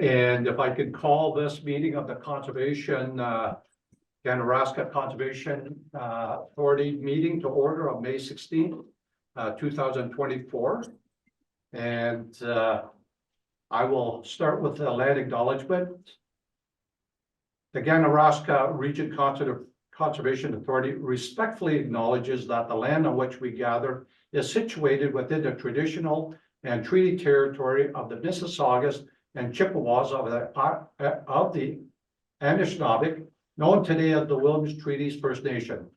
And if I could call this meeting of the Conservation, Ganaraska Conservation Authority meeting to order on May 16th, 2024. And I will start with the land acknowledgement. The Ganaraska Region Conservation Authority respectfully acknowledges that the land on which we gather is situated within the traditional and treaty territory of the Mississaugas and Chippewas of the Anishinaabe, known today as the Williams Treaties First Nation.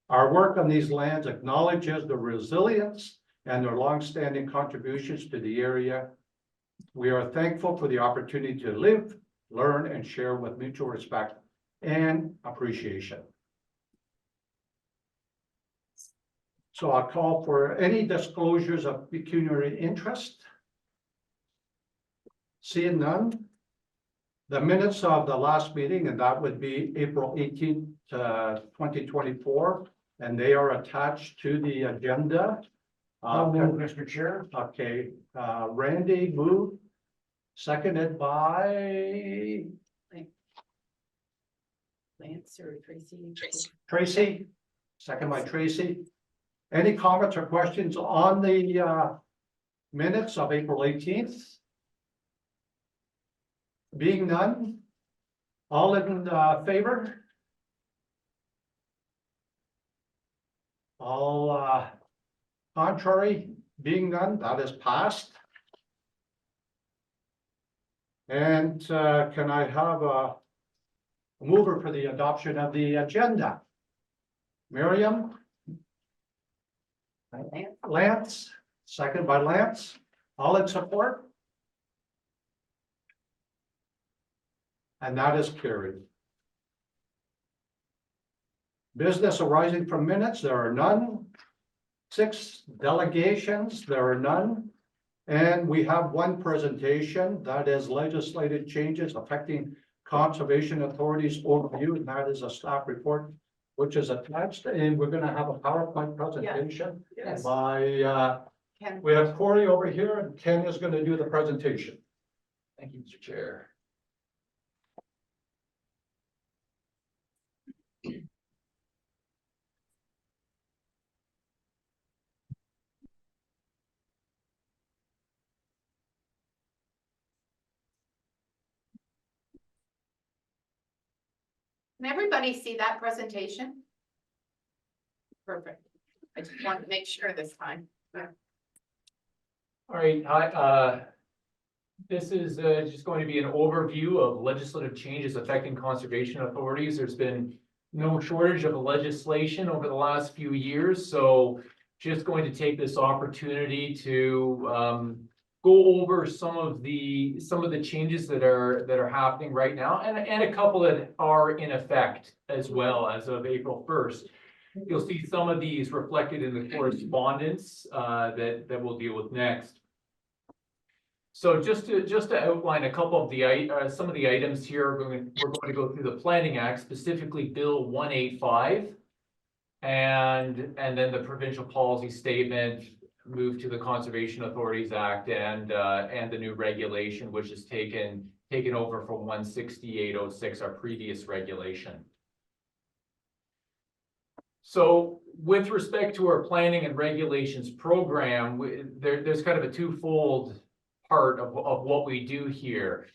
Our work on these lands acknowledges the resilience and their longstanding contributions to the area. We are thankful for the opportunity to live, learn, and share with mutual respect and appreciation. So I'll call for any disclosures of pecuniary interest. Seeing none. The minutes of the last meeting, and that would be April 18th, 2024, and they are attached to the agenda. Mr. Chair. Okay, Randy moved, seconded by Lance or Tracy? Tracy, second by Tracy. Any comments or questions on the minutes of April 18th? Being none, all in favor? All contrary, being none, that is passed. And can I have a mover for the adoption of the agenda? Miriam? Lance, second by Lance, all in support? And that is carried. Business arising from minutes, there are none. 6 delegations, there are none. And we have one presentation, that is legislative changes affecting conservation authorities overview, and that is a staff report, which is attached, and we're gonna have a PowerPoint presentation. Yes. By, Ken. we have Corey over here, and Ken is gonna do the presentation. Thank you, Mr. Chair. Can everybody see that presentation? Perfect. I just wanted to make sure this time. All right, hi, this is just going to be an overview of legislative changes affecting conservation authorities. There's been no shortage of legislation over the last few years, so just going to take this opportunity to go over some of the changes that are happening right now, and a couple that are in effect as well as of April 1st. You'll see some of these reflected in the correspondence that we'll deal with next. So just to outline a couple of the some of the items here, we're going to go through the Planning Act, specifically Bill 185, and then the provincial policy statement, move to the Conservation Authorities Act, and the new regulation, which is taken over from 16806, our previous regulation. So with respect to our planning and regulations program, there's kind of a twofold part of what we do here.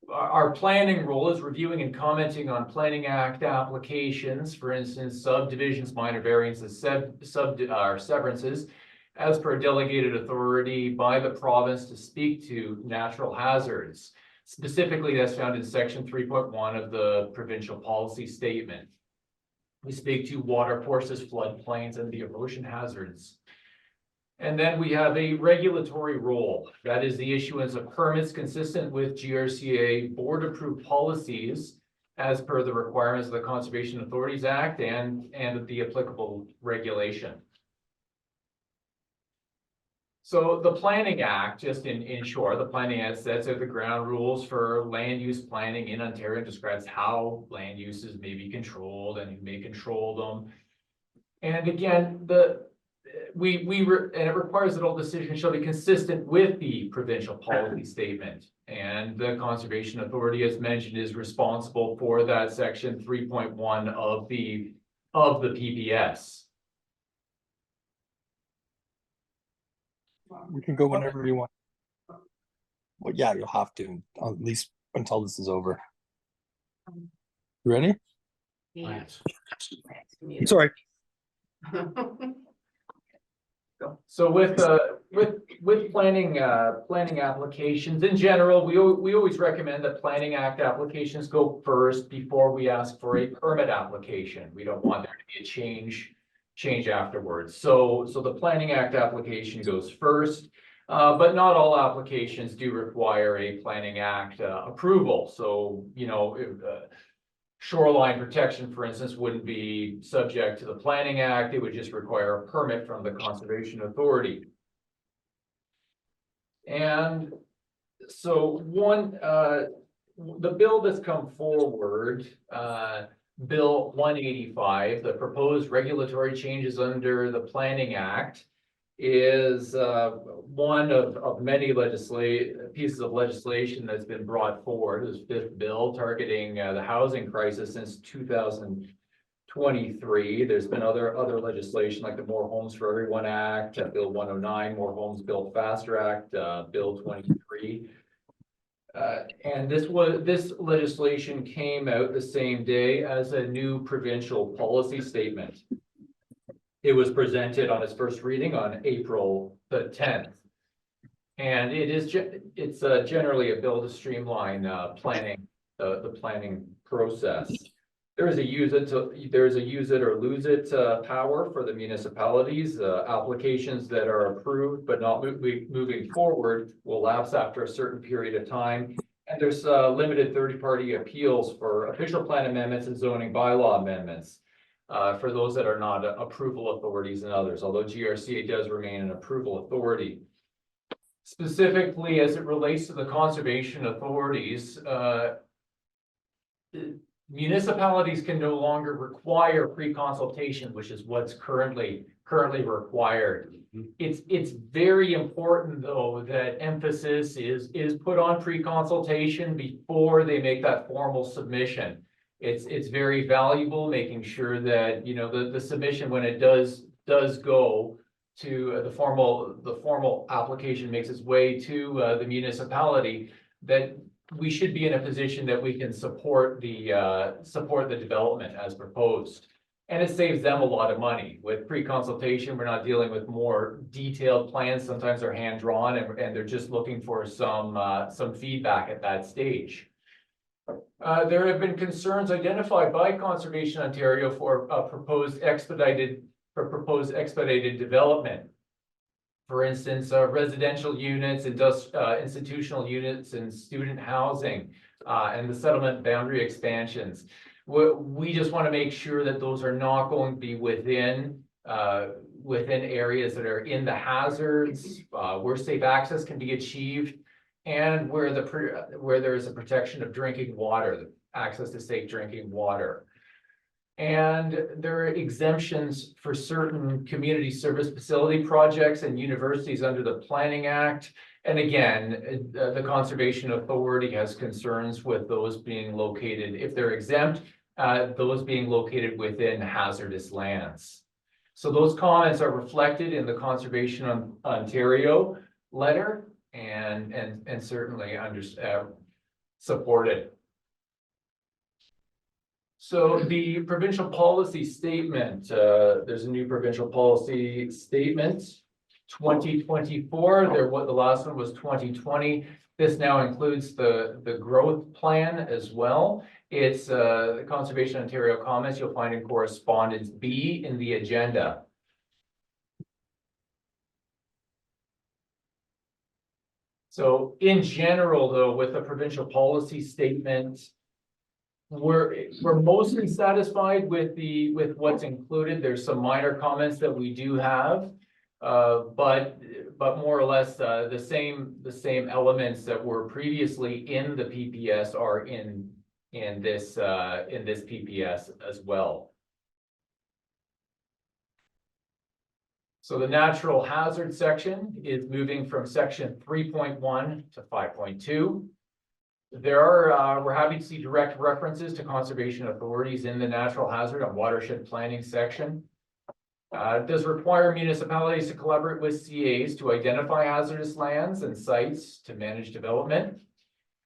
Our planning role is reviewing and commenting on Planning Act applications, for instance, subdivisions, minor variances, severances, as per delegated authority by the province to speak to natural hazards. Specifically, that's found in section 3.1 of the provincial policy statement. We speak to water courses, floodplains, and the erosion hazards. And then we have a regulatory role. That is the issuance of permits consistent with GRCA board-approved policies as per the requirements of the Conservation Authorities Act and the applicable regulation. So the Planning Act, just in short, the Planning Act sets out the ground rules for land use planning in Ontario and describes how land uses may be controlled and who may control them. And again, and it requires that all decisions shall be consistent with the provincial policy statement. And the Conservation Authority, as mentioned, is responsible for that section 3.1 of the PPS. We can go whenever you want. Well, yeah, you'll have to, at least until this is over. You ready? Yeah. Sorry. So with planning applications in general, we always recommend that Planning Act applications go first before we ask for a permit application. We don't want there to be a change afterwards. So the Planning Act application goes first, but not all applications do require a Planning Act approval. So, you know, if, shoreline protection, for instance, wouldn't be subject to the Planning Act. It would just require a permit from the Conservation Authority. And so the bill that's come forward, Bill 185, the proposed regulatory changes under the Planning Act, is one of many pieces of legislation that's been brought forward. This fifth bill targeting the housing crisis since 2023. There's been other legislation like the More Homes for Everyone Act, Bill 109, More Homes Built Faster Act, Bill 23. And this legislation came out the same day as a new provincial policy statement. It was presented on its first reading on April the 10th. And it's generally a bill to streamline planning, the planning process. There is a use it or lose it power for the municipalities. Applications that are approved but not moving forward will lapse after a certain period of time. And there's limited third-party appeals for official plan amendments and zoning bylaw amendments. For those that are not approval authorities and others, although GRCA does remain an approval authority. Specifically, as it relates to the conservation authorities, municipalities can no longer require pre-consultation, which is what's currently required. It's very important, though, that emphasis is put on pre-consultation before they make that formal submission. It's very valuable, making sure that, you know, the submission, when it does go to the formal application, makes its way to the municipality, that we should be in a position that we can support the development as proposed. And it saves them a lot of money. With pre-consultation, we're not dealing with more detailed plans. Sometimes they're hand-drawn and they're just looking for some feedback at that stage. There have been concerns identified by Conservation Ontario for proposed expedited development. For instance, residential units, institutional units, and student housing, and the settlement boundary expansions. We just want to make sure that those are not going to be within areas that are in the hazards, where safe access can be achieved, and where there is a protection of drinking water, access to safe drinking water. And there are exemptions for certain community service facility projects and universities under the Planning Act. And again, the Conservation Authority has concerns with those being located, if they're exempt, those being located within hazardous lands. So those comments are reflected in the Conservation Ontario letter and certainly supported. So the provincial policy statement, there's a new provincial policy statement, 2024. The last one was 2020. This now includes the growth plan as well. It's the Conservation Ontario comments you'll find in correspondence B in the agenda. So in general, though, with the provincial policy statement, we're mostly satisfied with what's included. There's some minor comments that we do have, but more or less the same elements that were previously in the PPS are in this PPS as well. So the natural hazard section is moving from section 3.1 to 5.2. There are, we're happy to see direct references to conservation authorities in the natural hazard and watershed planning section. It does require municipalities to collaborate with CAs to identify hazardous lands and sites to manage development.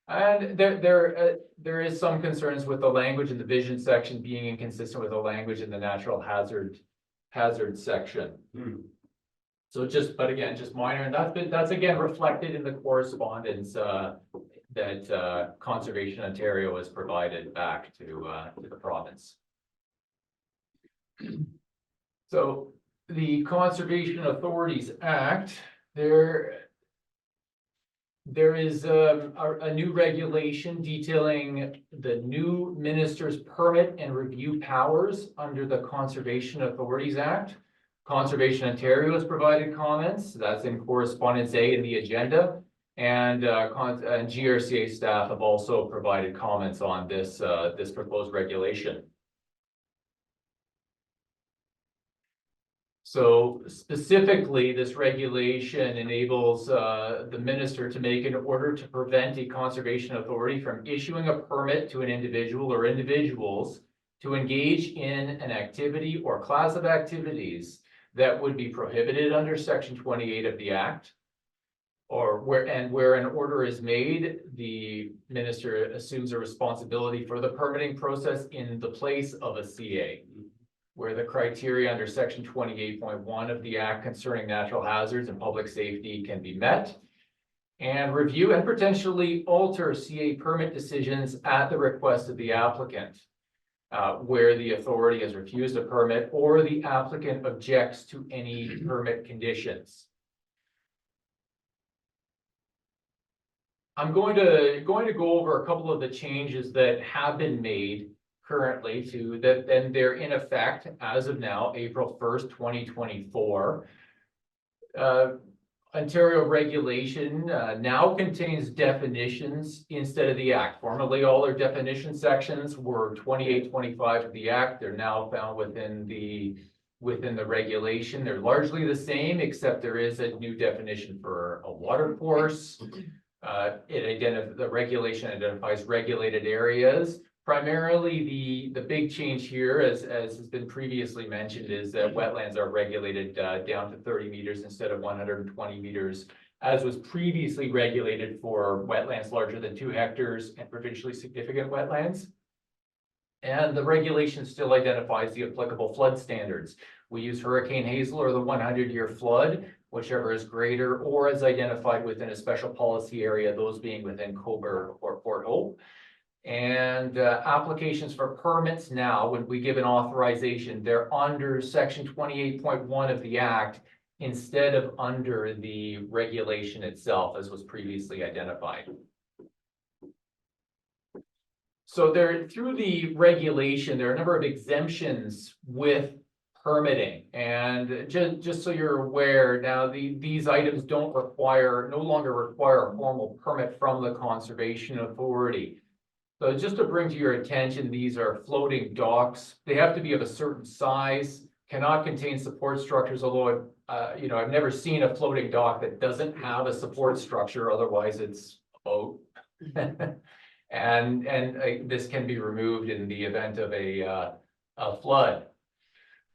And there is some concerns with the language in the vision section being inconsistent with the language in the natural hazard section. So but again, just minor, and that's again reflected in the correspondence that Conservation Ontario has provided back to the province. So the Conservation Authorities Act, there is a new regulation detailing the new minister's permit and review powers under the Conservation Authorities Act. Conservation Ontario has provided comments. That's in correspondence A in the agenda. And GRCA staff have also provided comments on this proposed regulation. So specifically, this regulation enables the minister to make an order to prevent a conservation authority from issuing a permit to an individual or individuals to engage in an activity or class of activities that would be prohibited under Section 28 of the Act. Or where an order is made, the minister assumes a responsibility for the permitting process in the place of a CA, where the criteria under Section 28.1 of the Act concerning natural hazards and public safety can be met, and review and potentially alter CA permit decisions at the request of the applicant, where the authority has refused a permit or the applicant objects to any permit conditions. I'm going to go over a couple of the changes that have been made currently to that, and they're in effect as of now, April 1st, 2024. Ontario regulation now contains definitions instead of the Act. Formerly, all our definition sections were 28-25 of the Act. They're now found within the regulation. They're largely the same, except there is a new definition for a water course. The regulation identifies regulated areas. Primarily, the big change here, as has been previously mentioned, is that wetlands are regulated down to 30 meters instead of 120 meters, as was previously regulated for wetlands larger than 2 hectares and provincially significant wetlands. And the regulation still identifies the applicable flood standards. We use Hurricane Hazel or the 100-year flood, whichever is greater or is identified within a special policy area, those being within Cobourg or Port Hope. And applications for permits now, when we give an authorization, they're under Section 28.1 of the Act instead of under the regulation itself, as was previously identified. So through the regulation, there are a number of exemptions with permitting, and just so you're aware, now these items no longer require a formal permit from the Conservation Authority. So just to bring to your attention, these are floating docks. They have to be of a certain size, cannot contain support structures, although I've never seen a floating dock that doesn't have a support structure, otherwise it's a boat. and this can be removed in the event of a flood.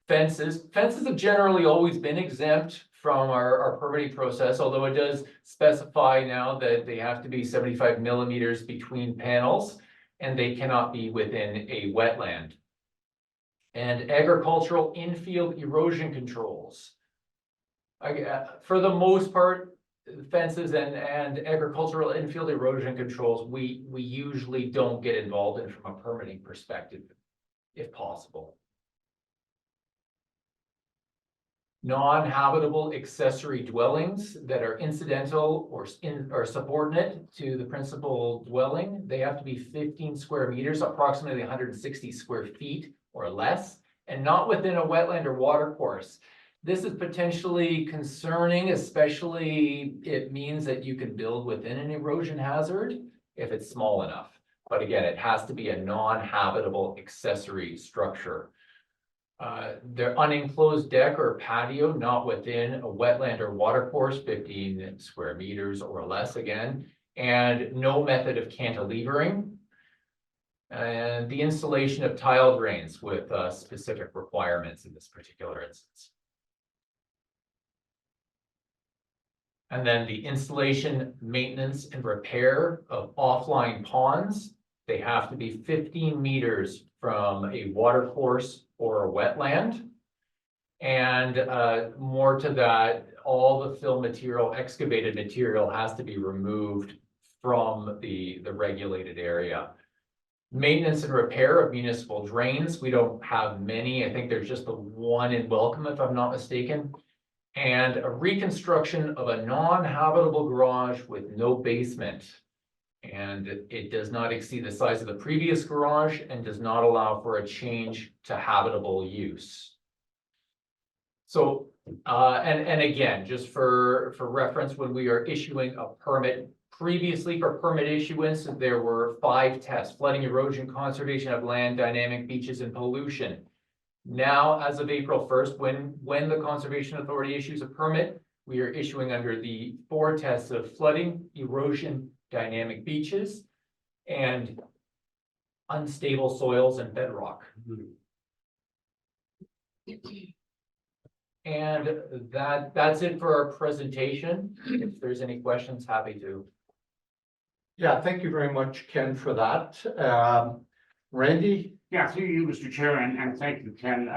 Fences have generally always been exempt from our permitting process, although it does specify now that they have to be 75 millimeters between panels and they cannot be within a wetland. And agricultural infield erosion controls. For the most part, fences and agricultural infield erosion controls, we usually don't get involved in from a permitting perspective, if possible. Non-habitable accessory dwellings that are incidental or subordinate to the principal dwelling, they have to be 15 square meters, approximately 160 square feet or less, and not within a wetland or water course. This is potentially concerning, especially it means that you can build within an erosion hazard if it's small enough. But again, it has to be a non-habitable accessory structure. The unenclosed deck or patio not within a wetland or water course, 15 square meters or less again, and no method of cantilevering. And the installation of tile drains with specific requirements in this particular instance. And then the installation, maintenance, and repair of offline ponds. They have to be 15 meters from a water course or a wetland. And more to that, all the fill material, excavated material has to be removed from the regulated area. Maintenance and repair of municipal drains. We don't have many. I think there's just the one in Welcome, if I'm not mistaken. And a reconstruction of a non-habitable garage with no basement. And it does not exceed the size of the previous garage and does not allow for a change to habitable use. So, and again, just for reference, when we are issuing a permit, previously for permit issuance, there were 5 tests: flooding, erosion, conservation of land, dynamic beaches, and pollution. Now, as of April 1st, when the Conservation Authority issues a permit, we are issuing under the 4 tests of flooding, erosion, dynamic beaches, and unstable soils and bedrock. And that's it for our presentation. If there's any questions, happy to. Yeah, thank you very much, Ken, for that. Randy? Yeah, through you, Mr. Chair, and thank you, Ken.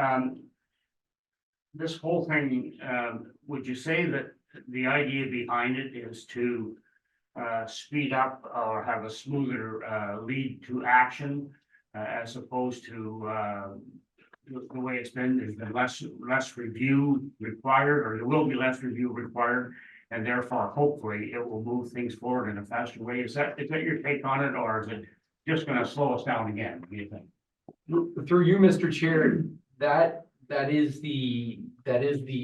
This whole thing, would you say that the idea behind it is to speed up or have a smoother lead to action as opposed to the way it's been? There's been less review required, or there will be less review required, and therefore hopefully it will move things forward in a faster way. Is that your take on it, or is it just going to slow us down again, do you think? Through you, Mr. Chair, that is the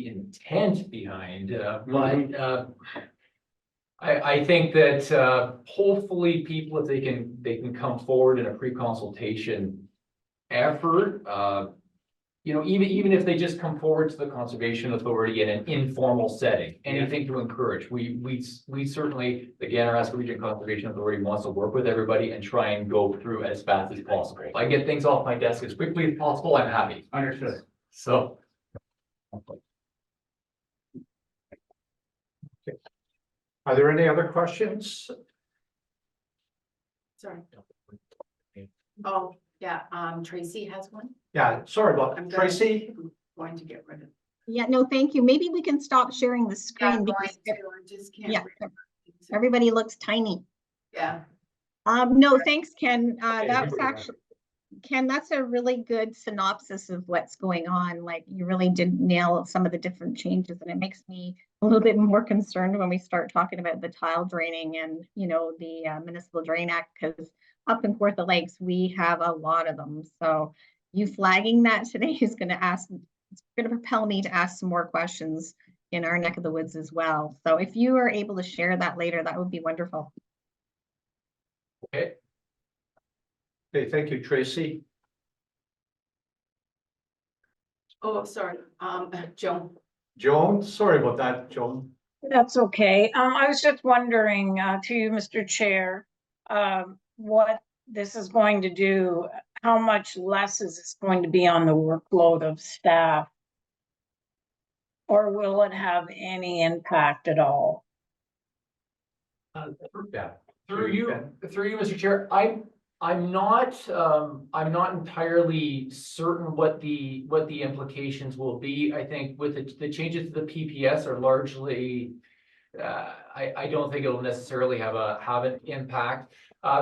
intent behind, but I think that hopefully people, if they can come forward in a pre-consultation effort, even if they just come forward to the Conservation Authority in an informal setting, anything to encourage. We certainly, the Ganaraska Region Conservation Authority wants to work with everybody and try and go through as fast as possible. If I get things off my desk as quickly as possible, I'm happy. Understood. So. Are there any other questions? Sorry. Oh, yeah, Tracy has one. Yeah, sorry about I'm that. Tracy? Going to get rid of. Yeah, no, thank you. Maybe we can stop sharing the Yeah, I'm screen going because to, I just can't. yeah, remember. everybody looks tiny. Yeah, No, thanks, Ken. Okay, That's here we go. actually, Ken, that's a really good synopsis of what's going on. Like, you really did nail some of the different changes, and it makes me a little bit more concerned when we start talking about the tile draining and, the Municipal Drain Act, because up in Kawartha Lakes, we have a lot of them. So you flagging that today is going to propel me to ask some more questions in our neck of the woods as well. So if you are able to share that later, that would be wonderful. Okay. Okay, thank you, Tracy. oh, sorry, Joan. Joan, sorry about that, Joan. That's okay. I was just wondering, to you, Mr. Chair, what this is going to do, how much less is this going to be on the workload of staff? Or will it have any impact at all? Yeah. Through you, Mr. Chair, I'm not entirely certain what the implications will be. I think with the changes to the PPS are largely, I don't think it'll necessarily have an impact.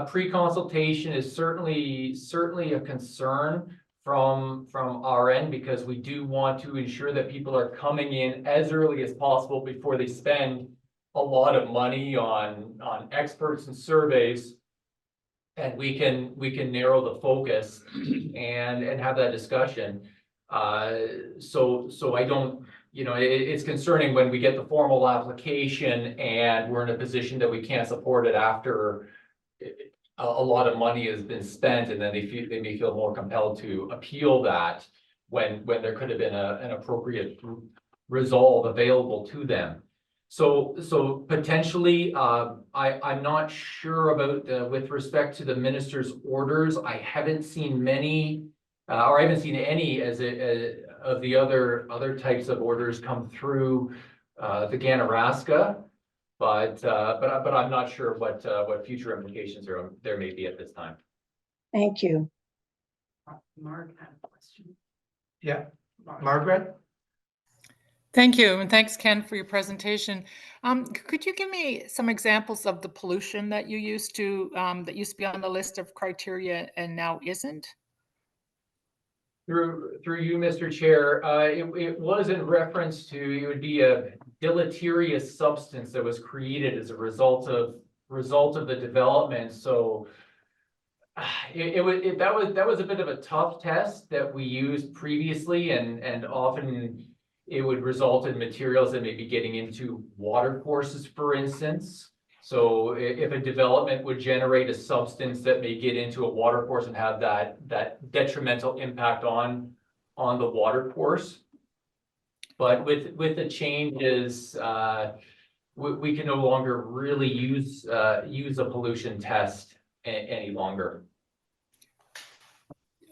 Pre-consultation is certainly a concern from our end, because we do want to ensure that people are coming in as early as possible before they spend a lot of money on experts and surveys. And we can narrow the focus and have that discussion. So I don't, it's concerning when we get the formal application and we're in a position that we can't support it after a lot of money has been spent, and then they may feel more compelled to appeal that. when there could have been an appropriate resolve available to them. So potentially, I'm not sure about, with respect to the minister's orders, I haven't seen many, or I haven't seen any of the other types of orders come through, the Ganaraska. But I'm not sure what future implications there may be at this time. Thank you. Mark had a question. Yeah, Margaret? Thank you, and thanks, Ken, for your presentation. Could you give me some examples of the pollution that you used to, that used to be on the list of criteria and now isn't? Through you, Mr. Chair, it was in reference to, it would be a deleterious substance that was created as a result of the development. So that was a bit of a tough test that we used previously, and often it would result in materials that may be getting into water courses, for instance. So if a development would generate a substance that may get into a water course and have that detrimental impact on the water course. But with the changes, we can no longer really use a pollution test any longer.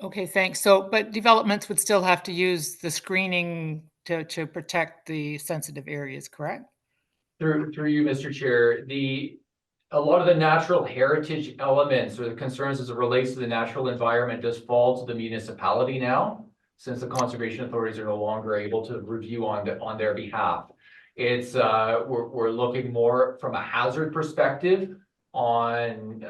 Okay, thanks. So, but developments would still have to use the screening to protect the sensitive areas, correct? Through you, Mr. Chair, a lot of the natural heritage elements or the concerns as it relates to the natural environment does fall to the municipality now, since the conservation authorities are no longer able to review on their behalf. It's we're looking more from a hazard perspective on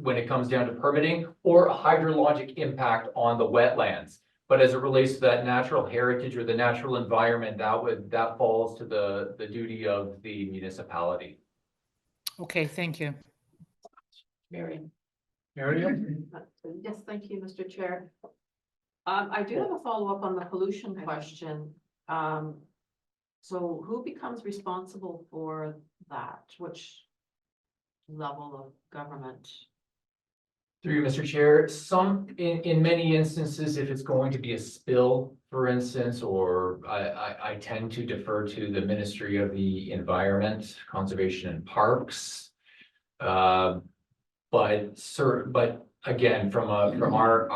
when it comes down to permitting, or a hydrologic impact on the wetlands. But as it relates to that natural heritage or the natural environment, that falls to the duty of the municipality. Okay, thank you. Miriam. Miriam? Yes, thank you, Mr. Chair. I do have a follow-up on the pollution question. So who becomes responsible for that? Which level of government? Through you, Mr. Chair, in many instances, if it's going to be a spill, for instance, or I tend to defer to the Ministry of the Environment, Conservation and Parks. But again, from our,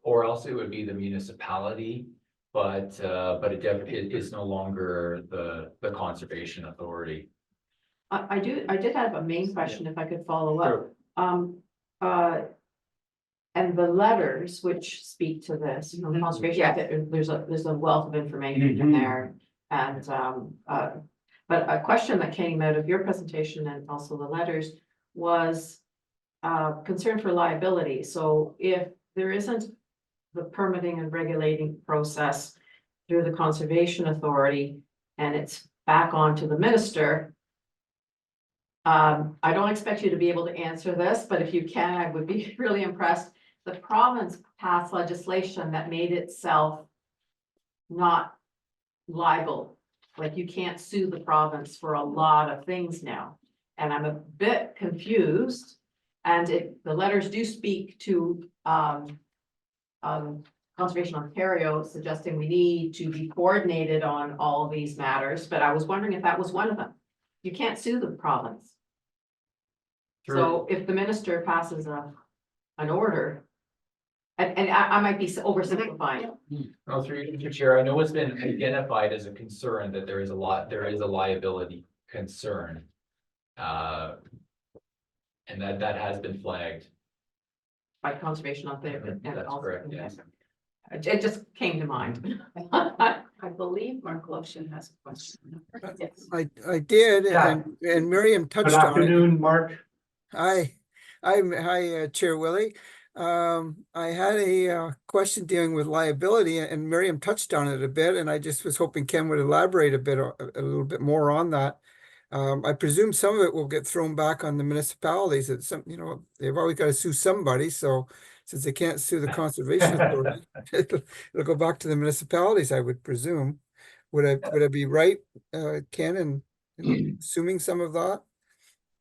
or else it would be the municipality, but it is no longer the Conservation Authority. I did have a main question, if I could follow up. Sure. And the letters which speak to this, you know, conservation, there's a wealth of information in there. And, but a question that came out of your presentation and also the letters was concern for liability. So if there isn't the permitting and regulating process through the Conservation Authority and it's back on to the minister, I don't expect you to be able to answer this, but if you can, I would be really impressed. The province passed legislation that made itself not liable. Like you can't sue the province for a lot of things now. And I'm a bit confused. And the letters do speak to Conservation Ontario, suggesting we need to be coordinated on all of these matters. But I was wondering if that was one of them. You can't sue the province. Sure. So if the minister passes an order, and I might be oversimplifying. No, through you, Mr. Chair, I know it's been identified as a concern that there is a liability concern. And that has been flagged. By Conservation Ontario. And That's also- correct, yes. It just came to mind. I believe Mark Lotion has a question. Yes. I did, Yeah. and Miriam Good touched on it. afternoon, Mark. Hi, Chair Willie. I had a question dealing with liability, and Miriam touched on it a bit, and I just was hoping Ken would elaborate a little bit more on that. I presume some of it will get thrown back on the municipalities. That some, you know, they've always got to sue somebody. So since they can't sue the Conservation Authority, it'll go back to the municipalities, I would presume. Would I be right, Ken, in assuming some of that?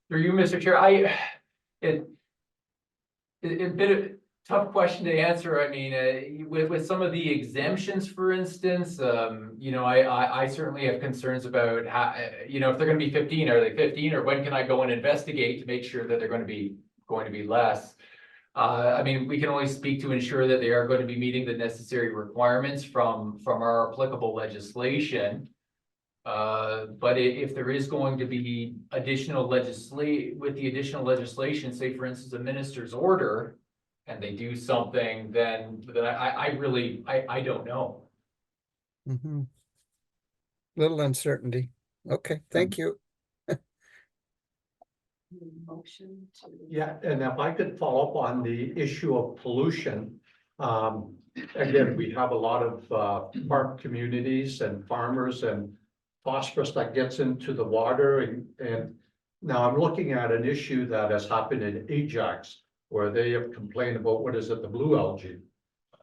Through you, Mr. Chair, tough question to answer. I mean, with some of the exemptions, for instance, you know, I certainly have concerns about how, you know, if they're gonna be 15, are they 15, or when can I go and investigate to make sure that they're going to be less? I mean, we can only speak to ensure that they are going to be meeting the necessary requirements from our applicable legislation. But if there is going to be additional with the additional legislation, say for instance, a minister's order, and they do something, then I really don't know. Mhm. Little uncertainty. Okay, thank you. Motion to. Yeah, and if I could follow up on the issue of pollution. Again, we have a lot of park communities and farmers and phosphorus that gets into the water and now I'm looking at an issue that has happened in Ajax, where they have complained about, what is it, the blue algae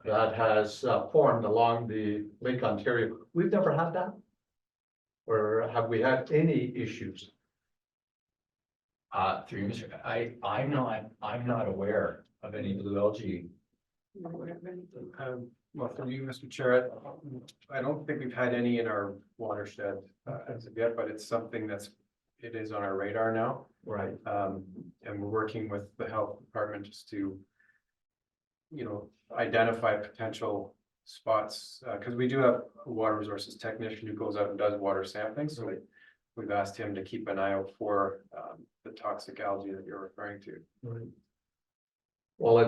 that has formed along the Lake Ontario. We've never had that? Or have we had any issues? Through Mr. I'm not aware of any blue algae. Well, for you, Mr. Chair, I don't think we've had any in our watershed as of yet, but it's something it is on our radar now. Right. And we're working with the health department just to, you know, identify potential spots, because we do have a water resources technician who goes out and does water sampling, so we've asked him to keep an eye out for the toxic algae that you're referring to. Right. Well,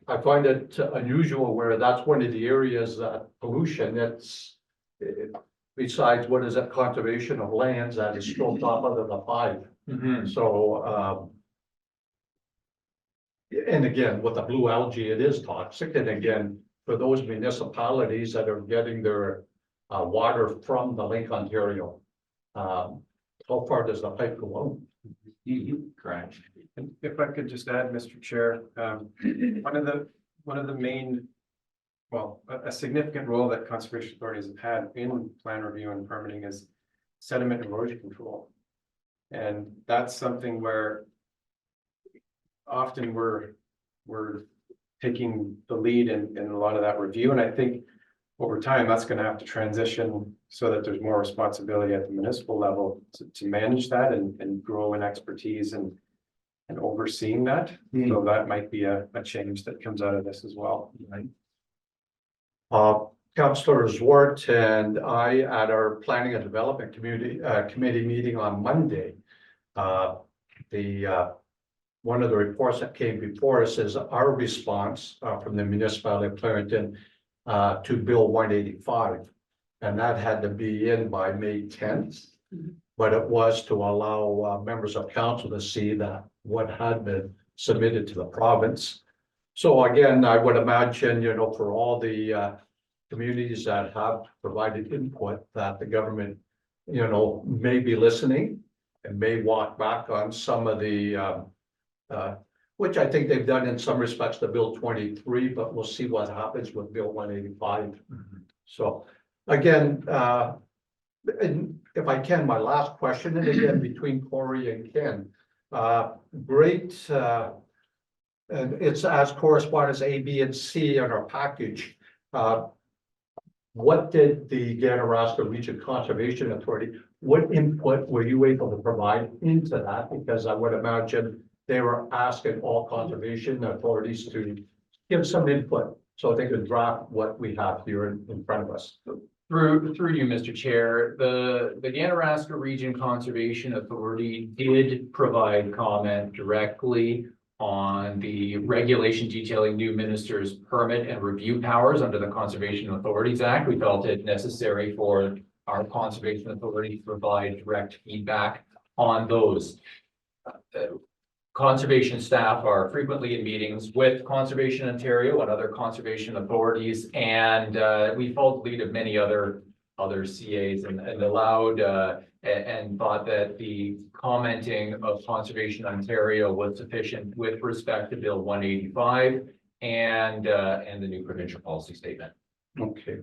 I find it unusual where that's one of the areas that pollution, besides what is it, conservation of lands that is scoped off other than 5. So, and again, with the blue algae, it is toxic. And again, for those municipalities that are getting their water from the Lake Ontario, how far does the pipe go out? Correct. And if I could just add, Mr. Chair, one of the main, well, a significant role that conservation authorities have had in plan review and permitting is sediment erosion control. And that's something where often we're taking the lead in a lot of that review. And I think over time, that's going to have to transition so that there's more responsibility at the municipal level to manage that and grow in expertise and overseeing that. So that might be a change that comes out of this as well. Right. Councillor Zwart and I at our planning and development committee meeting on Monday. One of the reports that came before us is our response from the municipality of Clarington to Bill 185. And that had to be in by May 10th. But it was to allow members of council to see that what had been submitted to the province. So again, I would imagine, you know, for all the communities that have provided input, that the government, you know, may be listening and may walk back on some of the, which I think they've done in some respects to Bill 23, but we'll see what happens with Bill 185. So again, and if I can, my last question, and again, between Corey and Ken, great, and it's as correspondence A, B, and C on our package. What did the Ganaraska Region Conservation Authority, what input were you able to provide into that? Because I would imagine they were asking all conservation authorities to give some input so they could draft what we have here in front of us. Through you, Mr. Chair, the Ganaraska Region Conservation Authority did provide comment directly on the regulation detailing new ministers' permit and review powers under the Conservation Authorities Act. We felt it necessary for our Conservation Authority to provide direct feedback on those. Conservation staff are frequently in meetings with Conservation Ontario and other conservation authorities, and we followed the lead of many other CAs and allowed and thought that the commenting of Conservation Ontario was sufficient with respect to Bill 185 and the new provincial policy statement. Okay,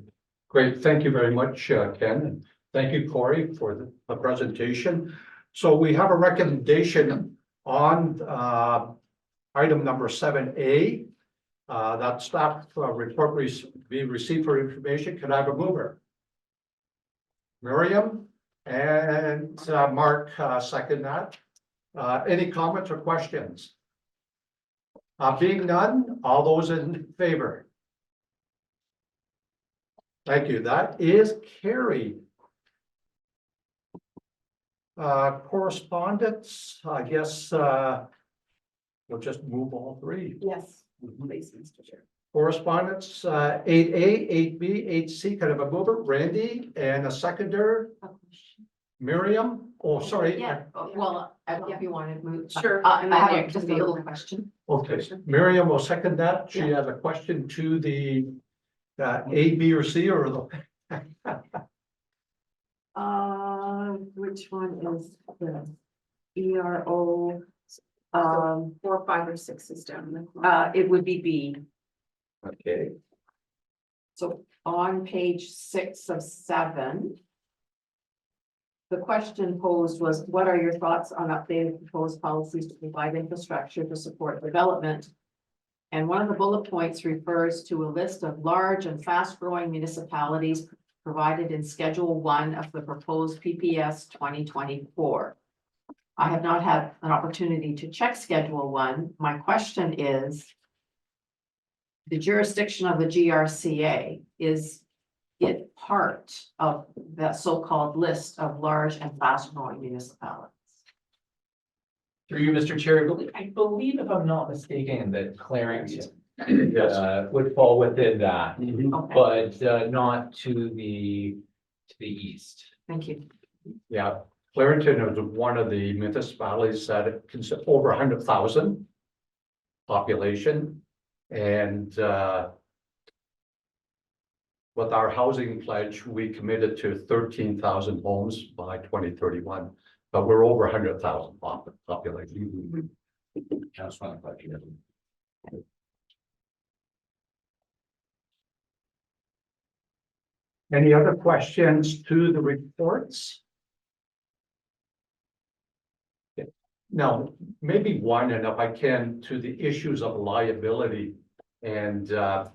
great. Thank you very much, Ken. And thank you, Corey, for the presentation. So we have a recommendation on item number 7A. That staff report be received for information. Can I have a mover? Miriam and Mark second that. Any comments or questions? Being none, all those in favor? Thank you. That is carried. Correspondence, I guess, we'll just move all three. Yes, please, Mr. Chair. Correspondence, 8A, 8B, 8C, kind of a mover, Randy, and a seconder, Miriam. Oh, sorry. Yeah, well, I don't know if you wanted to move. Sure. I And then have you a- can just a vote. little question. Okay, Miriam will second that. She has a question to the A, B, or C, or the. Which one is the ERO? 4, 5, or 6 is down in the corner. It would be B. Okay, So on page 6 of 7. The question posed was, what are your thoughts on updated proposed policies to provide infrastructure to support development? And one of the bullet points refers to a list of large and fast-growing municipalities provided in Schedule 1 of the proposed PPS 2024. I have not had an opportunity to check Schedule 1. My question is, the jurisdiction of the GRCA, is it part of that so-called list of large and fast-growing municipalities? Through you, Mr. Chair, I believe if I'm not mistaken, that Clarington would fall within that, Mhm. but not to the east. Thank you. Yeah, Clarington is one of the municipalities that consists over 100,000 population, and with our housing pledge, we committed to 13,000 homes by 2031, but we're over 100,000 population. That's not much. Any other questions to the reports? Now, maybe one, and if I can, to the issues of liability. And I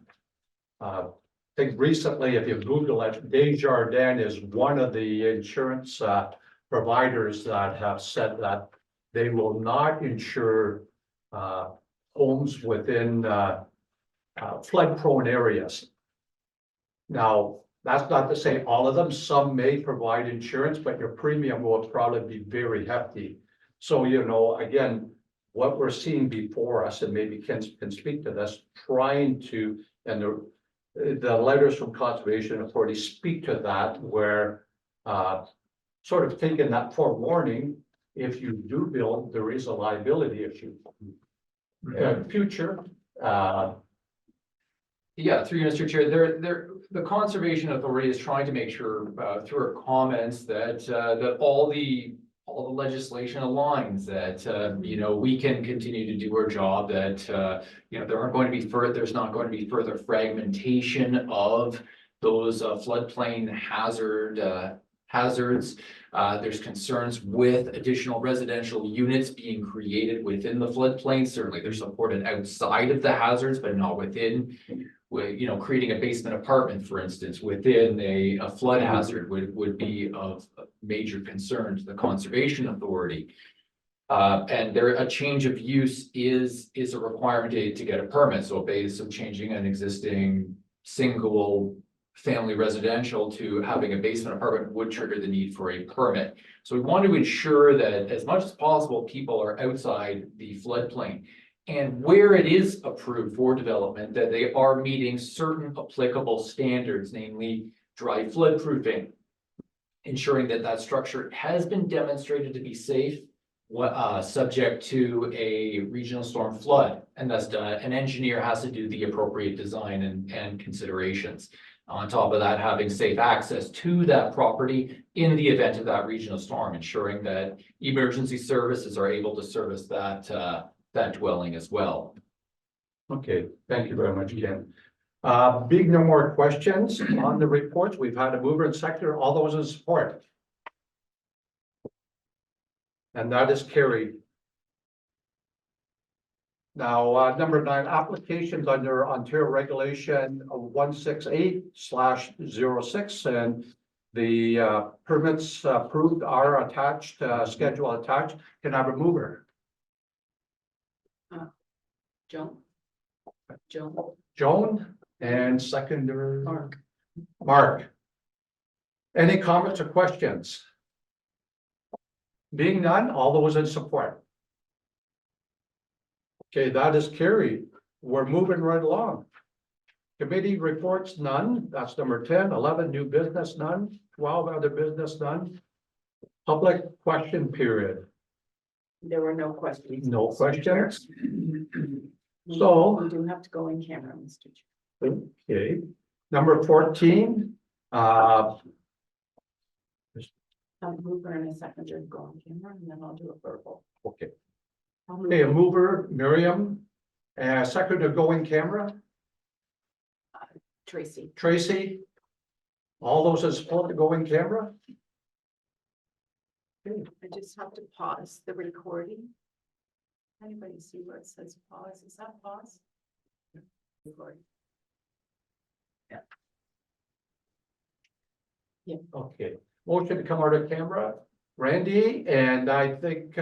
think recently, if you Google it, Desjardins is one of the insurance providers that have said that they will not insure homes within flood-prone areas. Now, that's not to say all of them. Some may provide insurance, but your premium will probably be very hefty. So, you know, again, what we're seeing before us, and maybe Ken can speak to this, trying to, and the letters from Conservation Authority speak to that, where sort of taking that forewarning, if you do build, there is a liability issue. Future, Yeah, through you, Mr. Chair, the Conservation Authority is trying to make sure, through our comments, that all the legislation aligns, that, you know, we can continue to do our job, that, you know, there's not going to be further fragmentation of those floodplain hazards. There's concerns with additional residential units being created within the floodplain. Certainly, they're supported outside of the hazards, but not within. You know, creating a basement apartment, for instance, within a flood hazard would be of major concern to the Conservation Authority. And a change of use is a requirement to get a permit. So changing an existing single family residential to having a basement apartment would trigger the need for a permit. So we want to ensure that as much as possible, people are outside the floodplain. And where it is approved for development, that they are meeting certain applicable standards, namely dry flood proofing, ensuring that that structure has been demonstrated to be safe, subject to a regional storm flood, and thus an engineer has to do the appropriate design and considerations. On top of that, having safe access to that property in the event of that regional storm, ensuring that emergency services are able to service that dwelling as well. okay, thank you very much, Ken. Being no more questions on the reports, we've had a mover and seconder, all those in support. And that is carried. Now, number 9, applications under Ontario Regulation 168/06, and the permits approved are attached, schedule attached. Can I have a mover? Joan? Joan, and seconder. Mark. Any comments or questions? Being none, all those in support? Okay, that is carried. We're moving right along. Committee reports, none. That's number 10. 11, new business, none. 12, other business, none. Public question period. There were no questions. No Mr. Chair. questions. So- We do have to go in camera, Mr. Chair. Okay, number 14, Mover and a seconder go on camera, and then I'll do a verbal. okay. I'll move Okay, a it. mover, Miriam, and second to go in camera, Tracy. Tracy. All those in support to go in camera? I just have to pause the recording. Anybody see where it says pause? Is that pause? Recording. Okay, motion to come out of camera, Randy, and I think,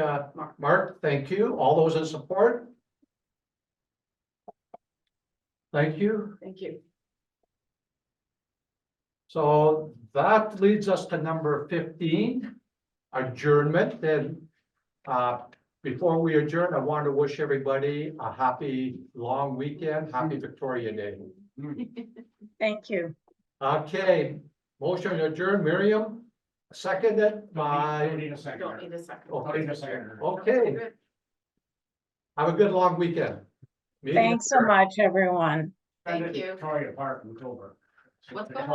Mark, thank you. All those in support? Thank you. Thank you. So that leads us to number 15, adjournment. And before we adjourn, I want to wish everybody a happy long weekend, happy Victoria Day. Thank you. Okay, motion to adjourn, Miriam, seconded by, Don't need a Don't second. need a second. Okay. Don't need a second. okay, Good. have a good long weekend. Meeting Thanks so adjourned. much, everyone. Thank you. Victoria Park in October. What's going on?